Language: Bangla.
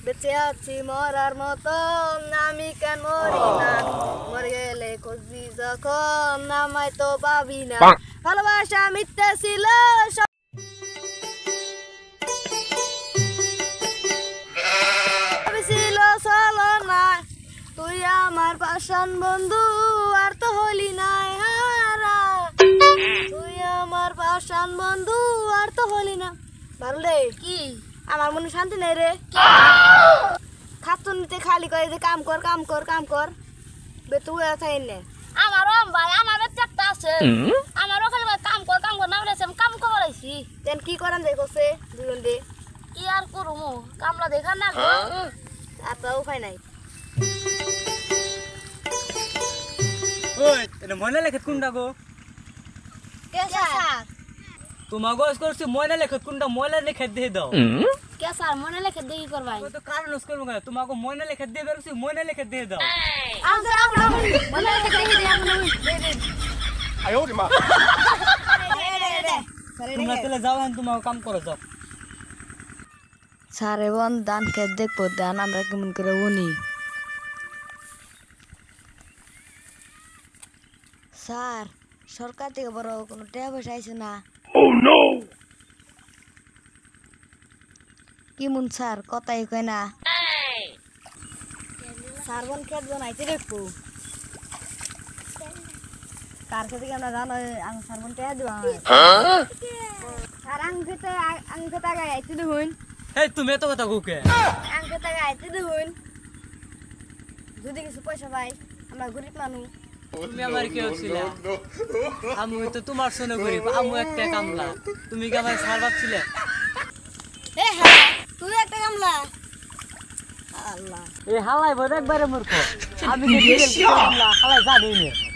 বেঁচে আছি মরার মতন আমি কেন মরি না মরে গেলে খুঁজবি যখন আমায় তো পাবি না ভালোবাসা মিথ্যে ছিল ছিল চলো না তুই আমার পাষাণ বন্ধু আর তো হলি নাই হারা তুই আমার পাষাণ বন্ধু আর তো হলি না ভালো রে কি আমার মনে শান্তি নাই রে খাতুনিতে খালি করে যে কাম কর কাম কর কাম কর বেতু এথাই নে আমারও ভাই আমারও চারটা আছে আমারও খালি কাম কর না বলেছে আমি কাম করব লাইছি তেন কি করান দেখছে দুজন দে কি আর করমু কামলা দেখা না আপনার উপায় নাই ওই এটা ময়না লেখত কোনটা গো কেসা তোমার গোস করছি ময়না লেখত কোনটা ময়না লেখত দিয়ে দাও কেসা মনে লেখে দেখি করবাই তো কারণ উস করব না তোমাকে ময়না লেখত দিয়ে বেরছি ময়না লেখত দিয়ে দাও মনে লেখে দেখি দে আপনি আয়ো রে মা তোমরা চলে যাও এখন তোমাকে কাম করে যাও সারে বন দান খেত দেখবো দান আমরা কেমন করে উনি স্যার সরকার থেকে বড় কোনো টাকা পয়সা আইছে না কি মন স্যার কথাই কয় না স্যার বোন খেত বোন আইতে দেখবো তার সাথে কি আমরা জানো আমি স্যার বোন টাকা দিব স্যার আঙ্কেতে আগে আইতে দেখুন এই তুমি এত কথা কুকে আঙ্কেতে আগে আইতে দেখুন যদি কিছু পয়সা পাই আমরা গরিব মানুষ তুমি আমার কি হচ্ছিল আমি তো তোমার শুনে গরিব আমি একটা কামলা তুমি কি আমার সার ভাবছিলে এ হ্যাঁ তুই একটা কামলা আল্লাহ এই হালাই বড় একবারে মূর্খ আমি কি কামলা হালাই জানি না